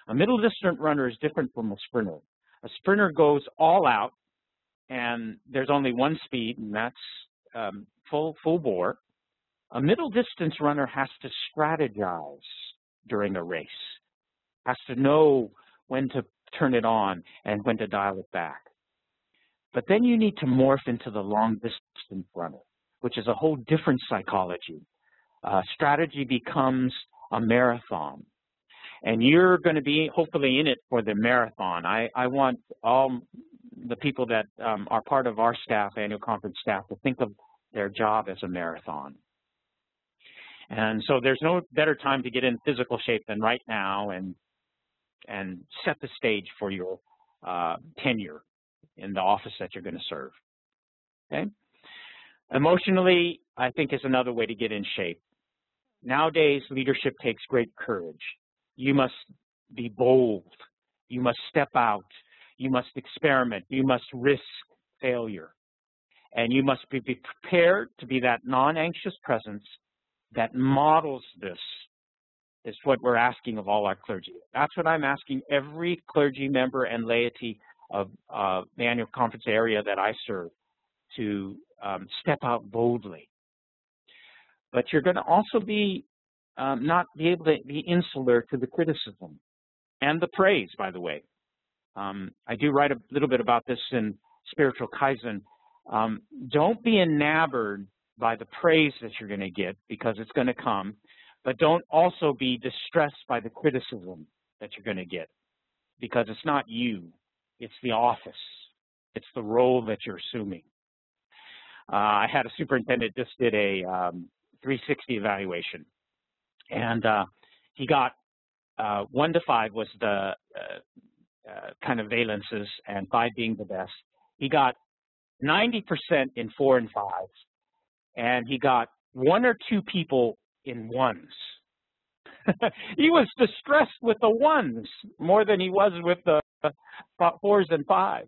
A middle-distance runner is different from a sprinter. A sprinter goes all out, and there's only one speed, and that's full bore. A middle-distance runner has to strategize during a race, has to know when to turn it on and when to dial it back. But then you need to morph into the long-distance runner, which is a whole different psychology. Strategy becomes a marathon. And you're going to be hopefully in it for the marathon. I want all the people that are part of our staff, annual conference staff, to think of their job as a marathon. And so there's no better time to get in physical shape than right now and set the stage for your tenure in the office that you're going to serve. Okay? Emotionally, I think, is another way to get in shape. Nowadays, leadership takes great courage. You must be bold. You must step out. You must experiment. You must risk failure. And you must be prepared to be that non-anxious presence that models this. Is what we're asking of all our clergy. That's what I'm asking every clergy member and laity of the annual conference area that I serve to step out boldly. But you're going to also be not be able to be insular to the criticism and the praise, by the way. I do write a little bit about this in Spiritual Kaizen. Don't be enamored by the praise that you're going to get, because it's going to come, but don't also be distressed by the criticism that you're going to get. because it's not you, it's the office, it's the role that you're assuming. I had a superintendent just did a 360 evaluation, and he got 1 to 5 was the kind of valences, and 5 being the best. He got 90% in 4 and 5s, and he got 1 or 2 people in 1s. He was distressed with the 1s more than he was with the 4s and 5s.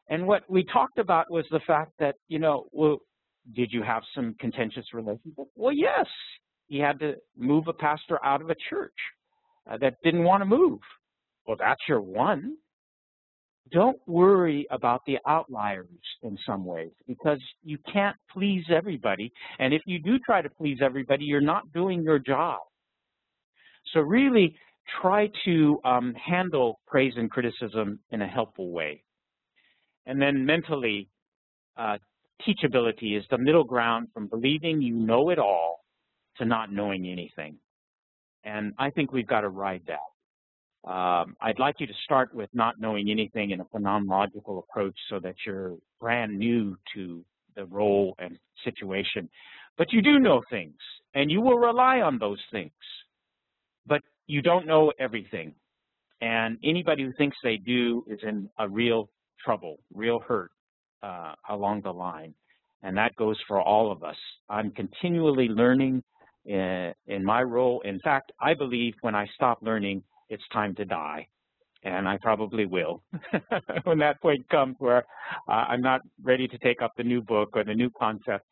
And what we talked about was the fact that, you know, well, did you have some contentious relationships? Well, yes. He had to move a pastor out of a church that didn't want to move. Well, that's your 1. Don't worry about the outliers in some ways, because you can't please everybody. And if you do try to please everybody, you're not doing your job. So really try to handle praise and criticism in a helpful way. And then mentally, teachability is the middle ground from believing you know it all to not knowing anything. And I think we've got to ride that. I'd like you to start with not knowing anything in a phenomenological approach so that you're brand new to the role and situation. But you do know things, and you will rely on those things. But you don't know everything. And anybody who thinks they do is in a real trouble, real hurt along the line. And that goes for all of us. I'm continually learning in my role. In fact, I believe when I stop learning, it's time to die. And I probably will when that point comes where I'm not ready to take up the new book or the new concept.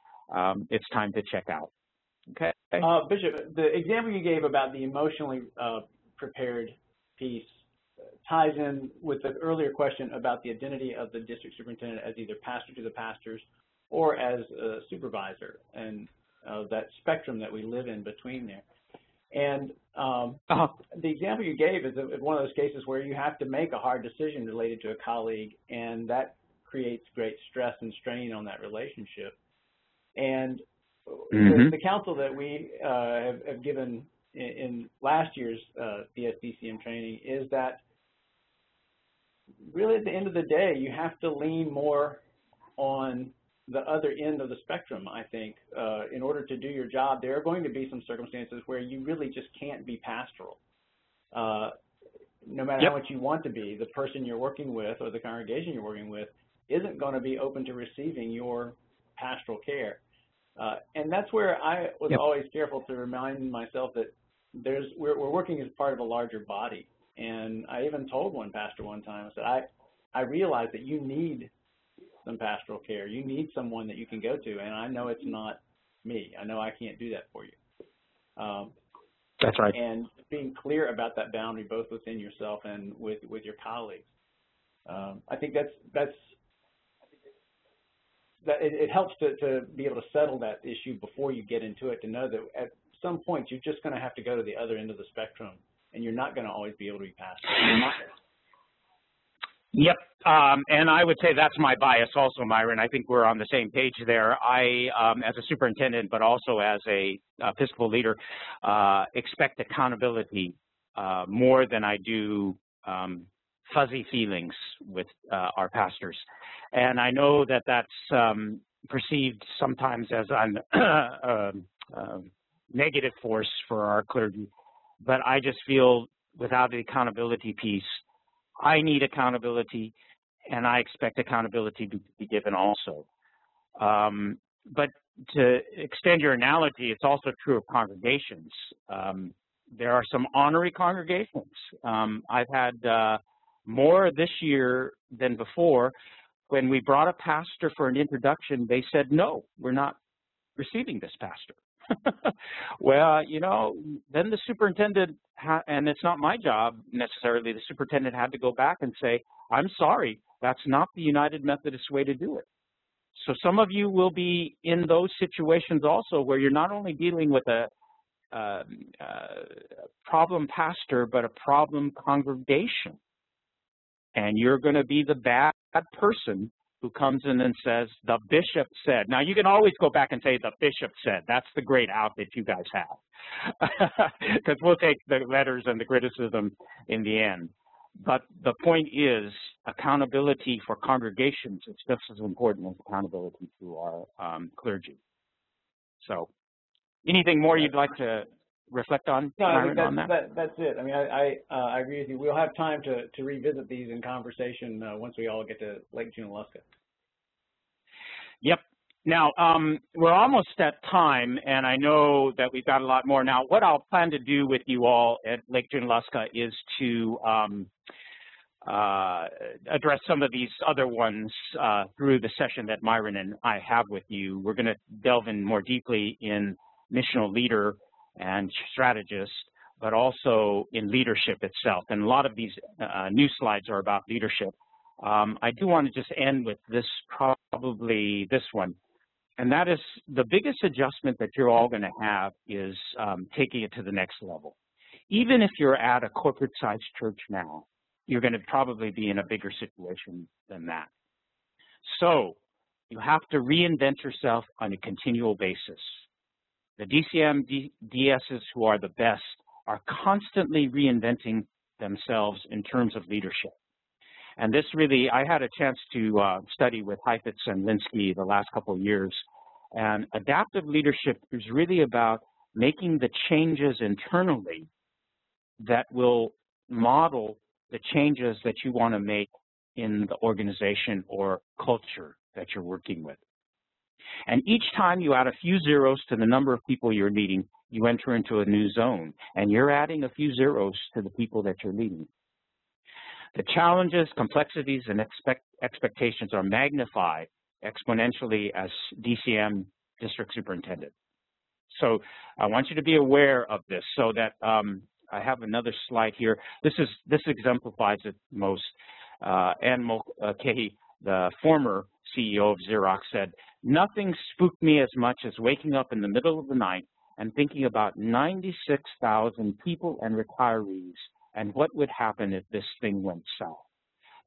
It's time to check out. Okay. Bishop, the example you gave about the emotionally prepared piece ties in with the earlier question about the identity of the district superintendent as either pastor to the pastors or as a supervisor, and that spectrum that we live in between there. And the example you gave is one of those cases where you have to make a hard decision related to a colleague, and that creates great stress and strain on that relationship. And the counsel that we have given in last year's DSDCM training is that really at the end of the day, you have to lean more on the other end of the spectrum, I think, in order to do your job. There are going to be some circumstances where you really just can't be pastoral. No matter how much you want to be, the person you're working with or the congregation you're working with isn't going to be open to receiving your pastoral care. And that's where I was always careful to remind myself that we're working as part of a larger body. And I even told one pastor one time, I said, I realize that you need some pastoral care. You need someone that you can go to, and I know it's not me. I know I can't do that for you. That's right. And being clear about that boundary, both within yourself and with your colleagues. I think it helps to be able to settle that issue before you get into it, to know that at some point you're just going to have to go to the other end of the spectrum, and you're not going to always be able to be pastoral. Yep, and I would say that's my bias also, Myron. I think we're on the same page there. I, as a superintendent, but also as a Episcopal leader, expect accountability more than I do fuzzy feelings with our pastors. And I know that that's perceived sometimes as a negative force for our clergy, but I just feel without the accountability piece, I need accountability, and I expect accountability to be given also. But to extend your analogy, it's also true of congregations. There are some honorary congregations. I've had more this year than before. When we brought a pastor for an introduction, they said, no, we're not receiving this pastor. Well, you know, then the superintendent, and it's not my job necessarily, the superintendent had to go back and say, I'm sorry, that's not the United Methodist way to do it. So some of you will be in those situations also where you're not only dealing with a problem pastor, but a problem congregation. And you're going to be the bad person who comes in and says, the bishop said. Now, you can always go back and say, the bishop said. That's the great out that you guys have. Because we'll take the letters and the criticism in the end. But the point is, accountability for congregations is just as important as accountability to our clergy. So, anything more you'd like to reflect on, Myron, on that? That's it. I mean, I agree with you. We'll have time to revisit these in conversation once we all get to Lake Junaluska. Yep. Now, we're almost at time, and I know that we've got a lot more. Now, what I'll plan to do with you all at Lake Junaluska is to address some of these other ones through the session that Myron and I have with you. We're going to delve in more deeply in missional leader and strategist, but also in leadership itself. And a lot of these new slides are about leadership. I do want to just end with this, probably this one. And that is the biggest adjustment that you're all going to have is taking it to the next level. Even if you're at a corporate-sized church now, you're going to probably be in a bigger situation than that. So you have to reinvent yourself on a continual basis. The DCM DSs who are the best are constantly reinventing themselves in terms of leadership. And this really, I had a chance to study with Heifetz and Linsky the last couple of years. And adaptive leadership is really about making the changes internally that will model the changes that you want to make in the organization or culture that you're working with. And each time you add a few zeros to the number of people you're leading, you enter into a new zone. And you're adding a few zeros to the people that you're leading. The challenges, complexities, and expectations are magnified exponentially as DCM, District Superintendent. So I want you to be aware of this so that I have another slide here. This exemplifies it most. Ann Mulcahy, the former CEO of Xerox, said, "Nothing spooked me as much as waking up in the middle of the night and thinking about 96,000 people and retirees and what would happen if this thing went south."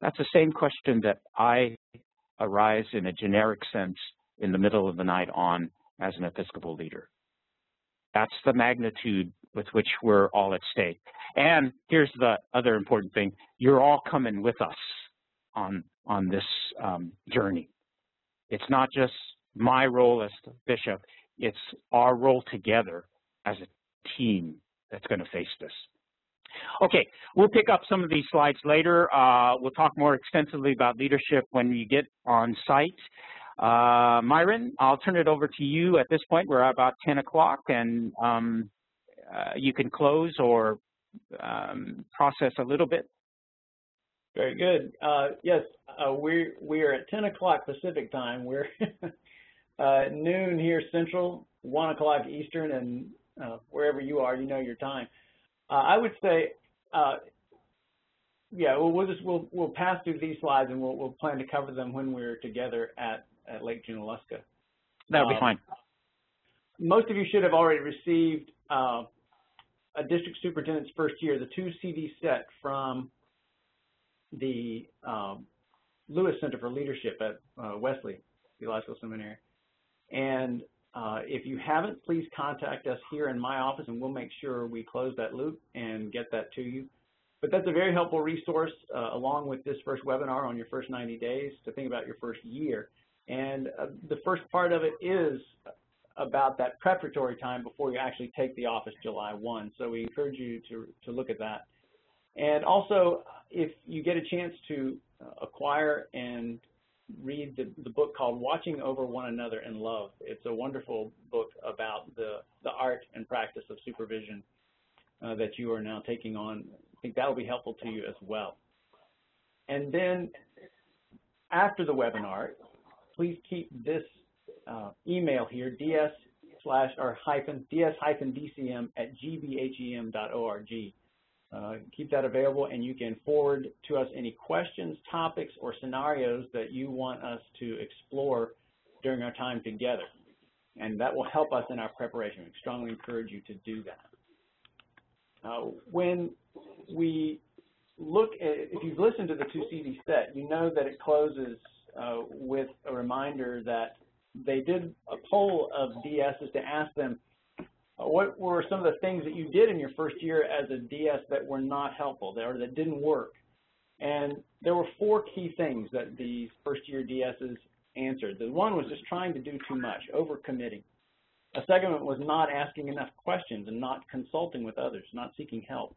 That's the same question that I arise in a generic sense in the middle of the night on as an Episcopal leader. That's the magnitude with which we're all at stake. And here's the other important thing. You're all coming with us on this journey. It's not just my role as the bishop. It's our role together as a team that's going to face this. Okay, we'll pick up some of these slides later. We'll talk more extensively about leadership when we get on site. Myron, I'll turn it over to you at this point. We're at about 10 o'clock, and you can close or process a little bit. Very good. Yes, we are at 10 o'clock Pacific time. We're noon here Central, 1 o'clock Eastern, and wherever you are, you know your time. I would say, yeah, we'll pass through these slides, and we'll plan to cover them when we're together at Lake Junaluska. That'll be fine. Most of you should have already received a District Superintendent's first year, the 2 CD set from the Lewis Center for Leadership at Wesley Theological Seminary. And if you haven't, please contact us here in my office, and we'll make sure we close that loop and get that to you. But that's a very helpful resource along with this first webinar on your first 90 days to think about your first year. And the first part of it is about that preparatory time before you actually take the office July 1. So we encourage you to look at that. And also, if you get a chance to acquire and read the book called Watching Over One Another in Love. It's a wonderful book about the art and practice of supervision that you are now taking on. I think that will be helpful to you as well. And then after the webinar, please keep this email here, ds-dcm@gbhem.org. Keep that available, and you can forward to us any questions, topics, or scenarios that you want us to explore during our time together. And that will help us in our preparation. We strongly encourage you to do that. When we look at, if you've listened to the 2 CD set, you know that it closes with a reminder that they did a poll of DSs to ask them, what were some of the things that you did in your first year as a DS that were not helpful or that didn't work? And there were 4 key things that these first-year DSs answered. The one was just trying to do too much, overcommitting. A second one was not asking enough questions and not consulting with others, not seeking help.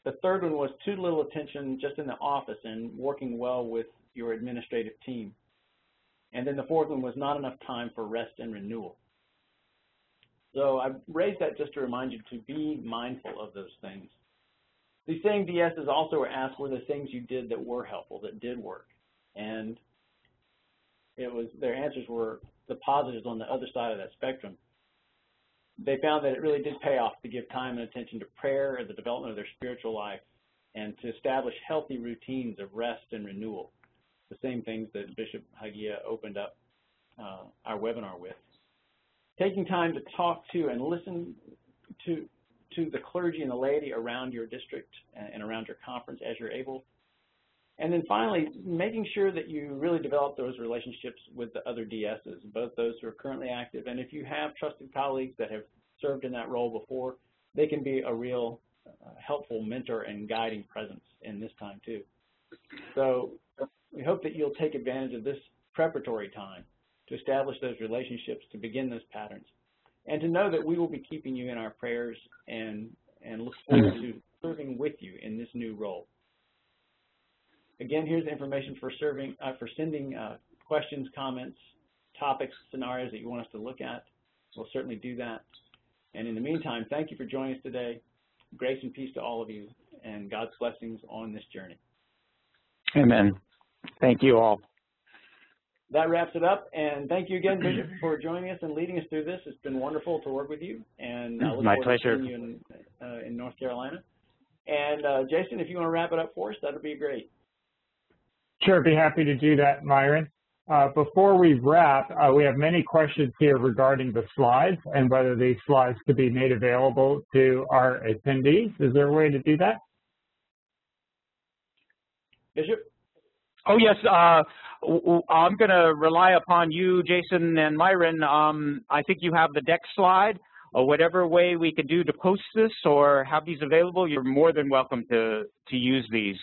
The third one was too little attention just in the office and working well with your administrative team. And then the fourth one was not enough time for rest and renewal. So I raised that just to remind you to be mindful of those things. These same DSs also were asked were the things you did that were helpful, that did work. And their answers were the positives on the other side of that spectrum. They found that it really did pay off to give time and attention to prayer and the development of their spiritual life and to establish healthy routines of rest and renewal, the same things that Bishop Hagiya opened up our webinar with. Taking time to talk to and listen to the clergy and the laity around your district and around your conference as you're able. And then finally, making sure that you really develop those relationships with the other DSs, both those who are currently active, and if you have trusted colleagues that have served in that role before, they can be a real helpful mentor and guiding presence in this time too. So we hope that you'll take advantage of this preparatory time to establish those relationships, to begin those patterns, and to know that we will be keeping you in our prayers and look forward to serving with you in this new role. Again, here's the information for sending questions, comments, topics, scenarios that you want us to look at. We'll certainly do that. And in the meantime, thank you for joining us today. Grace and peace to all of you, and God's blessings on this journey. Amen. Thank you all. That wraps it up, and thank you again, Bishop, for joining us and leading us through this. It's been wonderful to work with you, and I look My forward pleasure. to seeing you in North Carolina. And Jason, if you want to wrap it up for us, that would be great. Sure, be happy to do that, Myron. Before we wrap, we have many questions here regarding the slides and whether these slides could be made available to our attendees. Is there a way to do that? Bishop? Oh, yes. I'm going to rely upon you, Jason and Myron. I think you have the deck slide, or whatever way we could do to post this or have these available. You're more than welcome to use these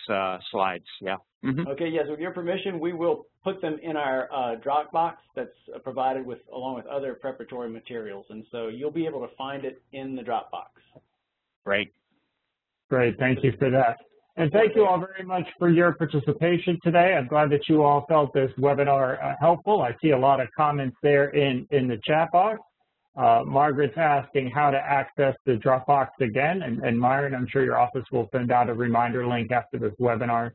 slides. Yeah. Mm-hmm. Okay, yes, with your permission, we will put them in our Dropbox that's provided along with other preparatory materials, and so you'll be able to find it in the Dropbox. Great. Great, thank you for that. And thank you all very much for your participation today. I'm glad that you all felt this webinar helpful. I see a lot of comments there in the chat box. Margaret's asking how to access the Dropbox again, and Myron, I'm sure your office will send out a reminder link after this webinar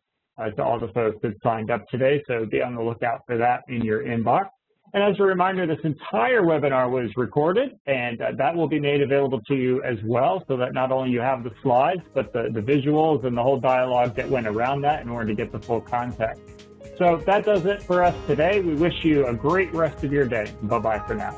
to all the folks that signed up today, so be on the lookout for that in your inbox. And as a reminder, this entire webinar was recorded, and that will be made available to you as well, so that not only you have the slides, but the visuals and the whole dialogue that went around that in order to get the full context. So that does it for us today. We wish you a great rest of your day. Bye-bye for now.